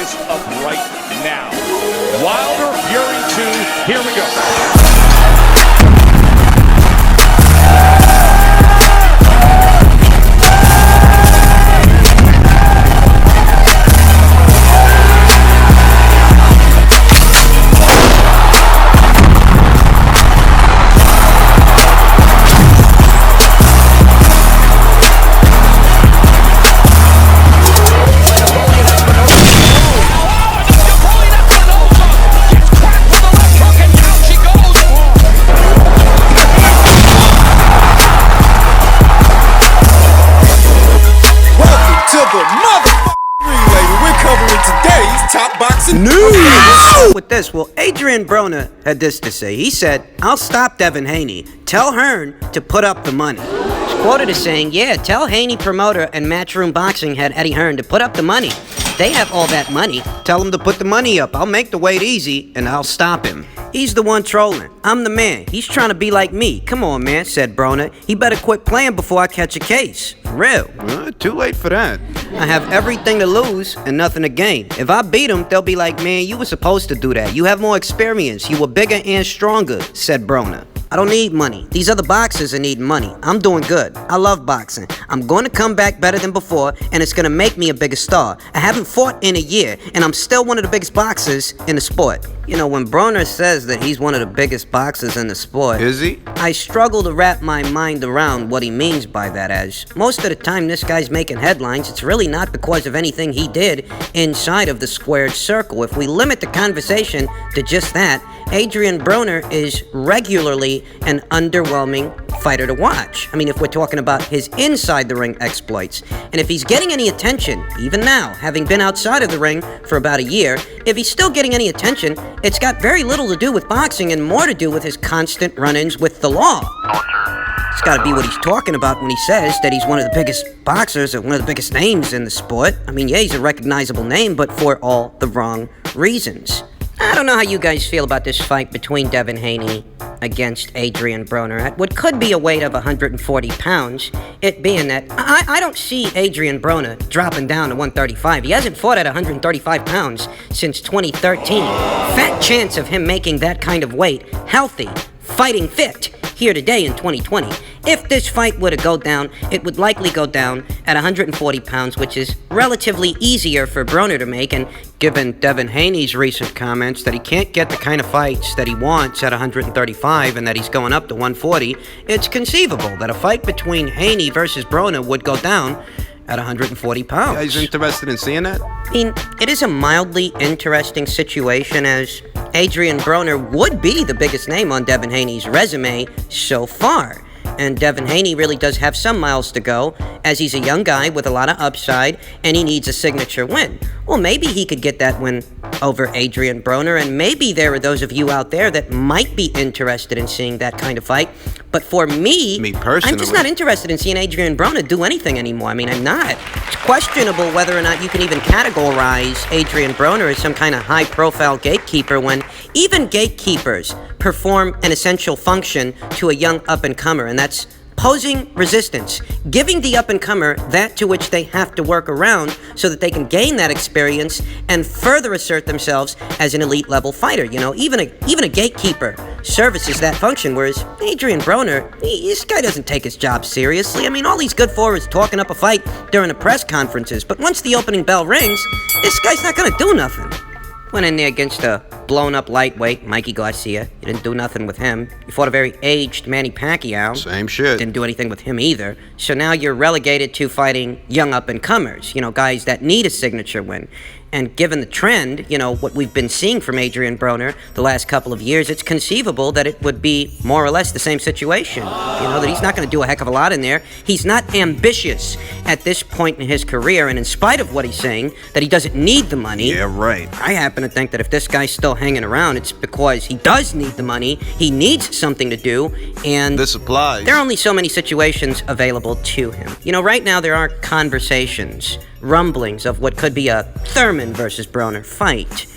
focus of right now. Wilder, Fury 2, here we go. With this, well, Adrian Broner had this to say. He said, "I'll stop Devin Haney. Tell Hearn to put up the money." He's quoted as saying, "Yeah, tell Haney Promoter and Matchroom Boxing head Eddie Hearn to put up the money. They have all that money. Tell him to put the money up. I'll make the weight easy, and I'll stop him. He's the one trolling. I'm the man. He's trying to be like me. Come on, man," said Broner. "He better quit playing before I catch a case. For real. Too late for that. I have everything to lose and nothing to gain. If I beat him, they'll be like, man, you were supposed to do that. You have more experience. You were bigger and stronger," said Broner. "I don't need money. These other boxers are needing money. I'm doing good. I love boxing. I'm going to come back better than before, and it's going to make me a bigger star. I haven't fought in a year, and I'm still one of the biggest boxers in the sport." You know, when Broner says that he's one of the biggest boxers in the sport... Is he? I struggle to wrap my mind around what he means by that, as most of the time this guy's making headlines, it's really not because of anything he did inside of the squared circle. If we limit the conversation to just that, Adrian Broner is regularly an underwhelming fighter to watch. I mean, if we're talking about his inside-the-ring exploits. And if he's getting any attention, even now, having been outside of the ring for about a year, if he's still getting any attention, it's got very little to do with boxing and more to do with his constant run-ins with the law. It's got to be what he's talking about when he says that he's one of the biggest boxers and one of the biggest names in the sport. I mean, yeah, he's a recognizable name, but for all the wrong reasons. I don't know how you guys feel about this fight between Devin Haney against Adrian Broner at what could be a weight of 140 pounds, it being that I don't see Adrian Broner dropping down to 135. He hasn't fought at 135 pounds since 2013. Fat chance of him making that kind of weight, healthy, fighting fit, here today in 2020. If this fight were to go down, it would likely go down at 140 pounds, which is relatively easier for Broner to make, and given Devin Haney's recent comments that he can't get the kind of fights that he wants at 135 and that he's going up to 140, it's conceivable that a fight between Haney versus Broner would go down at 140 pounds. Yeah, he's interested in seeing that? I mean, it is a mildly interesting situation, as Adrian Broner would be the biggest name on Devin Haney's resume so far. And Devin Haney really does have some miles to go, as he's a young guy with a lot of upside, and he needs a signature win. Well, maybe he could get that win over Adrian Broner, and maybe there are those of you out there that might be interested in seeing that kind of fight. But for me personally, I'm just not interested in seeing Adrian Broner do anything anymore. I mean, I'm not. It's questionable whether or not you can even categorize Adrian Broner as some kind of high-profile gatekeeper when even gatekeepers perform an essential function to a young up-and-comer, and that's posing resistance, giving the up-and-comer that to which they have to work around so that they can gain that experience and further assert themselves as an elite-level fighter. You know, even a gatekeeper services that function, whereas Adrian Broner, this guy doesn't take his job seriously. I mean, all he's good for is talking up a fight during the press conferences, but once the opening bell rings, this guy's not gonna do nothing. Went in there against a blown-up lightweight, Mikey Garcia. You didn't do nothing with him. You fought a very aged Manny Pacquiao. Same shit. Didn't do anything with him either. So now you're relegated to fighting young up-and-comers, you know, guys that need a signature win. And given the trend, you know, what we've been seeing from Adrian Broner the last couple of years, it's conceivable that it would be more or less the same situation. You know, that he's not going to do a heck of a lot in there. He's not ambitious at this point in his career, and in spite of what he's saying, that he doesn't need the money. Yeah, right. I happen to think that if this guy's still hanging around, it's because he does need the money, he needs something to do, and this applies. There are only so many situations available to him. You know, right now there are conversations, rumblings of what could be a Thurman versus Broner fight.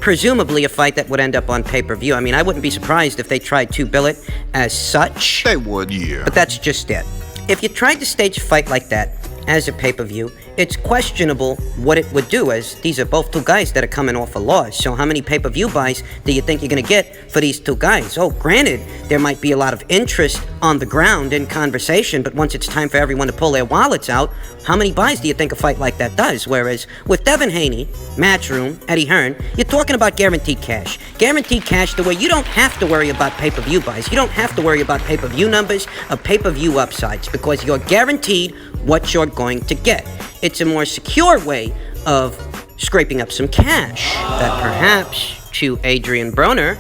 Presumably a fight that would end up on pay-per-view. I mean, I wouldn't be surprised if they tried to bill it as such. They would, yeah. But that's just it. If you tried to stage a fight like that as a pay-per-view, it's questionable what it would do, as these are both two guys that are coming off a loss. So how many pay-per-view buys do you think you're going to get for these two guys? Oh, granted, there might be a lot of interest on the ground in conversation, but once it's time for everyone to pull their wallets out, how many buys do you think a fight like that does? Whereas with Devin Haney, Matchroom, Eddie Hearn, you're talking about guaranteed cash. Guaranteed cash the way you don't have to worry about pay-per-view buys. You don't have to worry about pay-per-view numbers or pay-per-view upsides because you're guaranteed what you're going to get. It's a more secure way of scraping up some cash that perhaps, to Adrian Broner,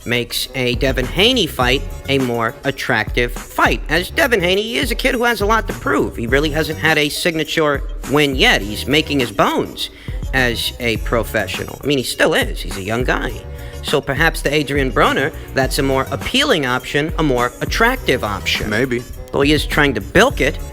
makes a Devin Haney fight a more attractive fight. As Devin Haney is a kid who has a lot to prove. He really hasn't had a signature win yet. He's making his bones as a professional. I mean, he still is. He's a young guy. So perhaps to Adrian Broner, that's a more appealing option, a more attractive option. Maybe. Though he is trying to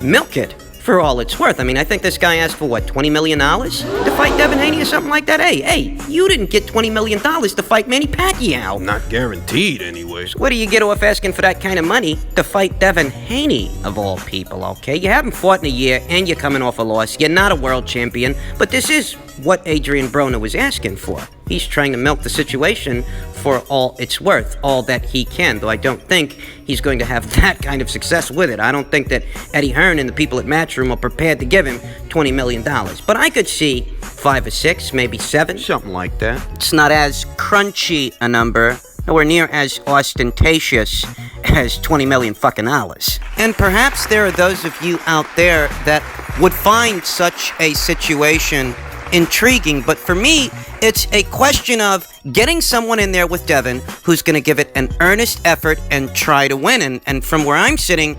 milk it, for all it's worth. I mean, I think this guy asked for, what, $20 million to fight Devin Haney or something like that? Hey, you didn't get $20 million to fight Manny Pacquiao. Not guaranteed, anyway. Where do you get off asking for that kind of money to fight Devin Haney, of all people, okay? You haven't fought in a year, and you're coming off a loss. You're not a world champion, but this is what Adrian Broner was asking for. He's trying to milk the situation for all it's worth, all that he can, though I don't think he's going to have that kind of success with it. I don't think that Eddie Hearn and the people at Matchroom are prepared to give him $20 million. But I could see 5 or 6, maybe 7. Something like that. It's not as crunchy a number, nowhere near as ostentatious as $20 million fucking dollars. And perhaps there are those of you out there that would find such a situation intriguing, but for me, it's a question of getting someone in there with Devin who's going to give it an earnest effort and try to win. And from where I'm sitting,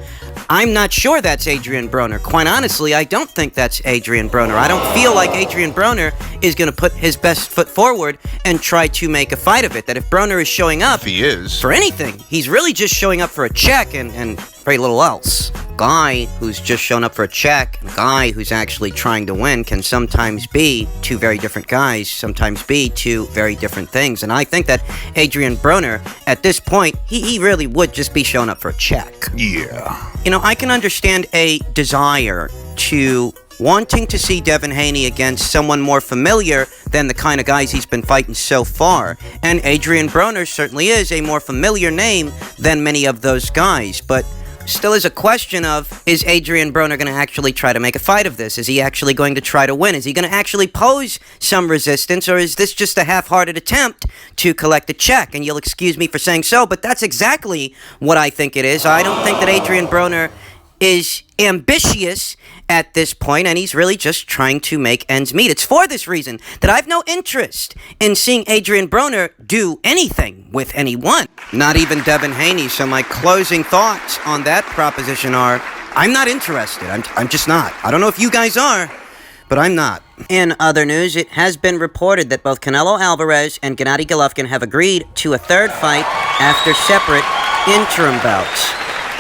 I'm not sure that's Adrian Broner. Quite honestly, I don't think that's Adrian Broner. I don't feel like Adrian Broner is going to put his best foot forward and try to make a fight of it. That if Broner is showing up If he is. for anything, he's really just showing up for a check and very little else. Guy who's just shown up for a check, and a guy who's actually trying to win can sometimes be two very different guys, sometimes be two very different things. And I think that Adrian Broner, at this point, he really would just be showing up for a check. Yeah. You know, I can understand a desire to wanting to see Devin Haney against someone more familiar than the kind of guys he's been fighting so far. And Adrian Broner certainly is a more familiar name than many of those guys, but still is a question of, is Adrian Broner going to actually try to make a fight of this? Is he actually going to try to win? Is he going to actually pose some resistance, or is this just a half-hearted attempt to collect a check? And you'll excuse me for saying so, but that's exactly what I think it is. I don't think that Adrian Broner is ambitious at this point, and he's really just trying to make ends meet. It's for this reason that I've no interest in seeing Adrian Broner do anything with anyone, not even Devin Haney. So my closing thoughts on that proposition are, I'm not interested. I'm just not. I don't know if you guys are, but I'm not. In other news, it has been reported that both Canelo Alvarez and Gennady Golovkin have agreed to a third fight after separate interim bouts.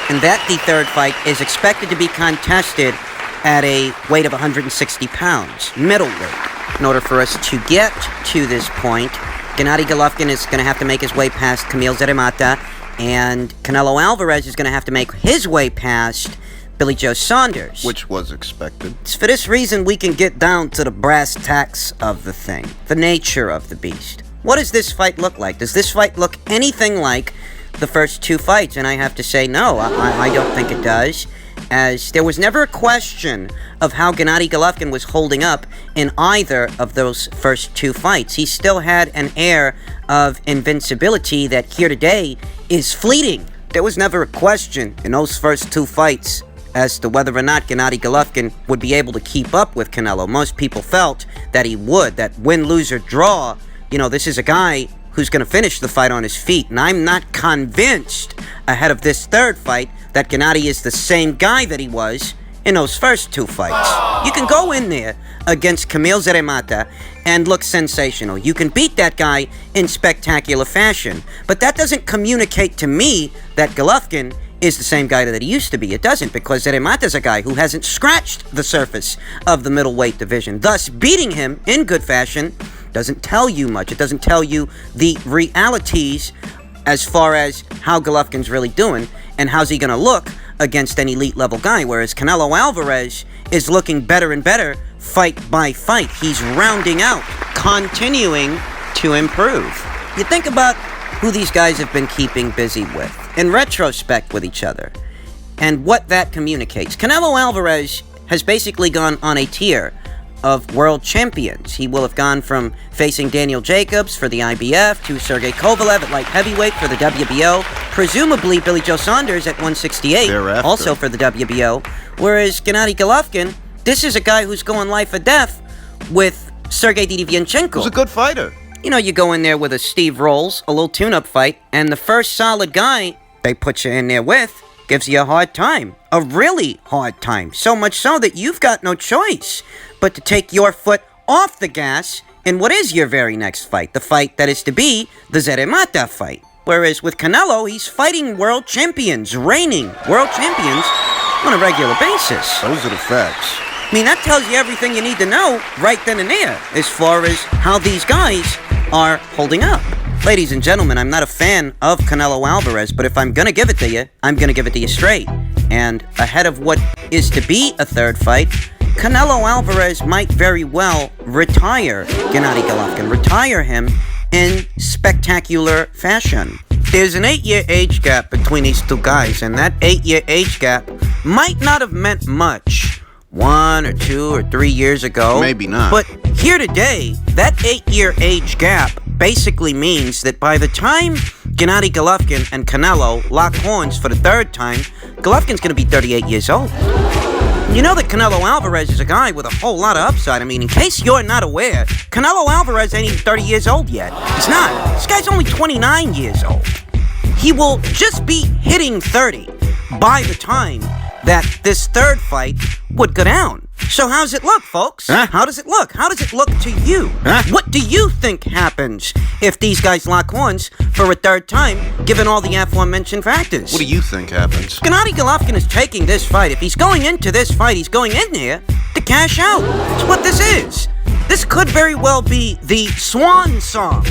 And that the third fight is expected to be contested at a weight of 160 pounds, middleweight. In order for us to get to this point, Gennady Golovkin is going to have to make his way past Kamil Zerimata, and Canelo Alvarez is going to have to make his way past Billy Joe Saunders. Which was expected. It's for this reason we can get down to the brass tacks of the thing, the nature of the beast. What does this fight look like? Does this fight look anything like the first two fights? And I have to say no, I don't think it does, as there was never a question of how Gennady Golovkin was holding up in either of those first two fights. He still had an air of invincibility that here today is fleeting. There was never a question in those first two fights as to whether or not Gennady Golovkin would be able to keep up with Canelo. Most people felt that he would, that win, lose, or draw, you know, this is a guy who's going to finish the fight on his feet. And I'm not convinced ahead of this third fight that Gennady is the same guy that he was in those first two fights. You can go in there against Kamil Zerimata and look sensational. You can beat that guy in spectacular fashion. But that doesn't communicate to me that Golovkin is the same guy that he used to be. It doesn't, because Zerimata's a guy who hasn't scratched the surface of the middleweight division. Thus, beating him in good fashion doesn't tell you much. It doesn't tell you the realities as far as how Golovkin's really doing and how's he going to look against an elite level guy, whereas Canelo Alvarez is looking better and better fight by fight. He's rounding out, continuing to improve. You think about who these guys have been keeping busy with, in retrospect with each other, and what that communicates. Canelo Alvarez has basically gone on a tier of world champions. He will have gone from facing Daniel Jacobs for the IBF to Sergey Kovalev at light heavyweight for the WBO, presumably Billy Joe Saunders at 168, thereafter, also for the WBO, whereas Gennady Golovkin, this is a guy who's going life or death with Sergey Didivianchenko. He's a good fighter. You know, you go in there with a Steve Rolls, a little tune-up fight, and the first solid guy they put you in there with gives you a hard time. A really hard time. So much so that you've got no choice but to take your foot off the gas in what is your very next fight. The fight that is to be the Zeremata fight. Whereas with Canelo, he's fighting world champions, reigning world champions on a regular basis. Those are the facts. I mean, that tells you everything you need to know right then and there as far as how these guys are holding up. Ladies and gentlemen, I'm not a fan of Canelo Alvarez, but if I'm going to give it to you, I'm going to give it to you straight. And ahead of what is to be a third fight, Canelo Alvarez might very well retire Gennady Golovkin, retire him in spectacular fashion. There's an 8-year age gap between these two guys, and that 8-year age gap might not have meant much 1 or 2 or 3 years ago. Maybe not. But here today, that 8-year age gap basically means that by the time Gennady Golovkin and Canelo lock horns for the third time, Golovkin's going to be 38 years old. You know that Canelo Alvarez is a guy with a whole lot of upside. I mean, in case you're not aware, Canelo Alvarez ain't even 30 years old yet. He's not. This guy's only 29 years old. He will just be hitting 30 by the time that this third fight would go down. So how's it look, folks? Huh? How does it look? How does it look to you? Huh? What do you think happens if these guys lock horns for a third time, given all the aforementioned factors? What do you think happens? Gennady Golovkin is taking this fight. If he's going into this fight, he's going in there to cash out. That's what this is. This could very well be the swan song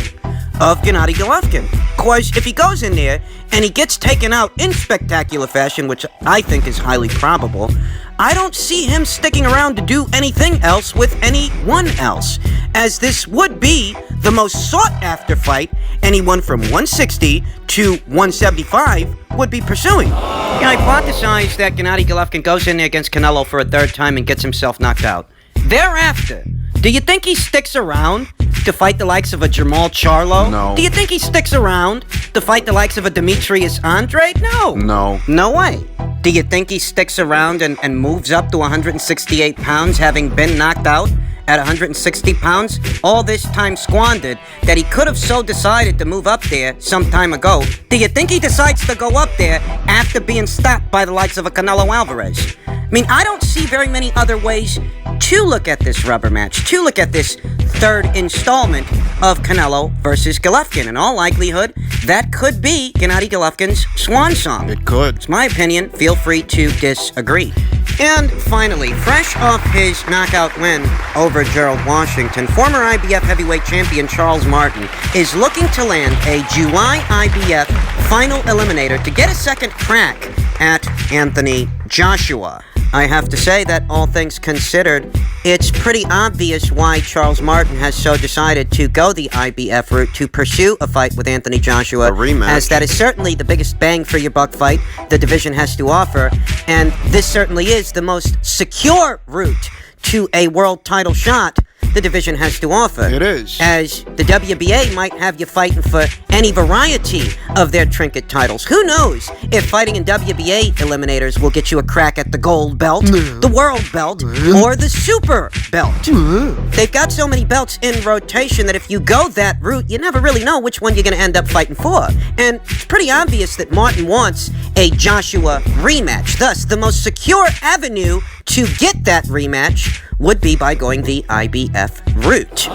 of Gennady Golovkin. Because if he goes in there and he gets taken out in spectacular fashion, which I think is highly probable, I don't see him sticking around to do anything else with anyone else, as this would be the most sought-after fight anyone from 160 to 175 would be pursuing. I hypothesize that Gennady Golovkin goes in there against Canelo for a third time and gets himself knocked out. Thereafter, do you think he sticks around to fight the likes of a Jamal Charlo? No. Do you think he sticks around to fight the likes of a Demetrius Andrade? No. No. No way. Do you think he sticks around and moves up to 168 pounds, having been knocked out at 160 pounds? All this time squandered that he could have so decided to move up there some time ago. Do you think he decides to go up there after being stopped by the likes of a Canelo Alvarez? I mean, I don't see very many other ways to look at this rubber match, to look at this third installment of Canelo versus Golovkin. In all likelihood, that could be Gennady Golovkin's swan song. It could. It's my opinion. Feel free to disagree. And finally, fresh off his knockout win over Gerald Washington, former IBF heavyweight champion Charles Martin is looking to land a July IBF final eliminator to get a second crack at Anthony Joshua. I have to say that all things considered, it's pretty obvious why Charles Martin has so decided to go the IBF route to pursue a fight with Anthony Joshua. A rematch. As that is certainly the biggest bang for your buck fight the division has to offer, and this certainly is the most secure route to a world title shot the division has to offer. It is. As the WBA might have you fighting for any variety of their trinket titles. Who knows if fighting in WBA eliminators will get you a crack at the gold belt, the world belt, or the super belt. They've got so many belts in rotation that if you go that route, you never really know which one you're going to end up fighting for. And it's pretty obvious that Martin wants a Joshua rematch. Thus, the most secure avenue to get that rematch would be by going the IBF route.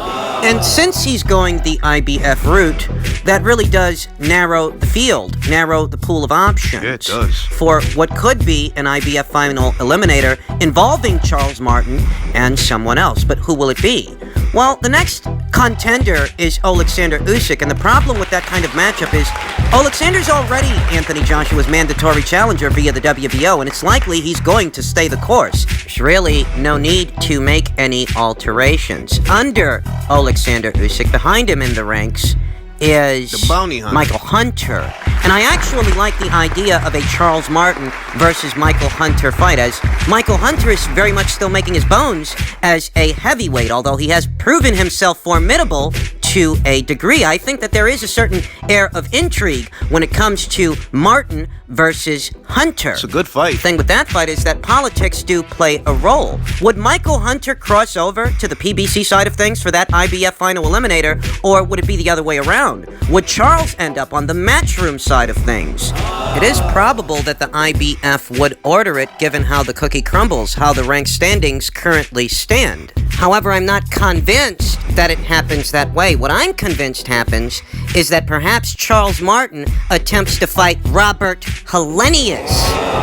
And since he's going the IBF route, that really does narrow the field, narrow the pool of options. Yeah, it does. For what could be an IBF final eliminator involving Charles Martin and someone else. But who will it be? Well, the next contender is Alexander Usyk, and the problem with that kind of matchup is Alexander's already Anthony Joshua's mandatory challenger via the WBO, and it's likely he's going to stay the course. There's really no need to make any alterations. Under Alexander Usyk, behind him in the ranks, is The bounty hunter. Michael Hunter. And I actually like the idea of a Charles Martin versus Michael Hunter fight, as Michael Hunter is very much still making his bones as a heavyweight, although he has proven himself formidable to a degree. I think that there is a certain air of intrigue when it comes to Martin versus Hunter. It's a good fight. The thing with that fight is that politics do play a role. Would Michael Hunter cross over to the PBC side of things for that IBF final eliminator, or would it be the other way around? Would Charles end up on the matchroom side of things? It is probable that the IBF would order it, given how the cookie crumbles, how the ranked standings currently stand. However, I'm not convinced that it happens that way. What I'm convinced happens is that perhaps Charles Martin attempts to fight Robert Helenius,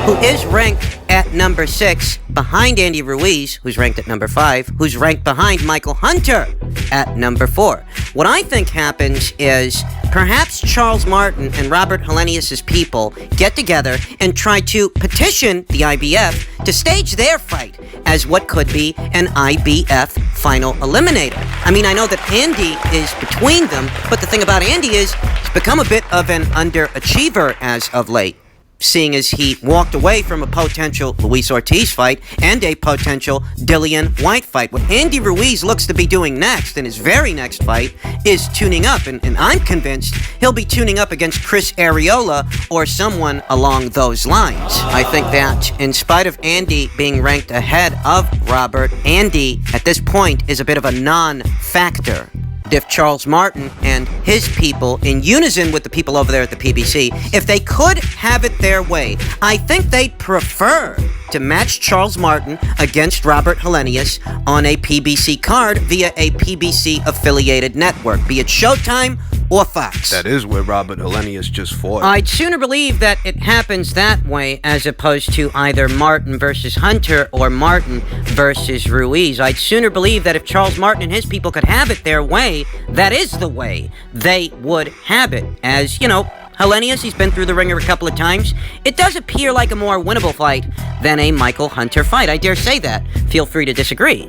who is ranked at number 6 behind Andy Ruiz, who's ranked at number 5, who's ranked behind Michael Hunter at number 4. What I think happens is perhaps Charles Martin and Robert Helenius' people get together and try to petition the IBF to stage their fight as what could be an IBF final eliminator. I mean, I know that Andy is between them, but the thing about Andy is he's become a bit of an underachiever as of late, seeing as he walked away from a potential Luis Ortiz fight and a potential Dillian White fight. What Andy Ruiz looks to be doing next, in his very next fight, is tuning up, and I'm convinced he'll be tuning up against Chris Areola or someone along those lines. I think that in spite of Andy being ranked ahead of Robert, Andy at this point is a bit of a non-factor. If Charles Martin and his people, in unison with the people over there at the PBC, if they could have it their way, I think they'd prefer to match Charles Martin against Robert Helenius on a PBC card via a PBC-affiliated network, be it Showtime or Fox. That is where Robert Helenius just fought. I'd sooner believe that it happens that way as opposed to either Martin versus Hunter or Martin versus Ruiz. I'd sooner believe that if Charles Martin and his people could have it their way, that is the way they would have it. As, you know, Helenius, he's been through the ringer a couple of times. It does appear like a more winnable fight than a Michael Hunter fight. I dare say that. Feel free to disagree.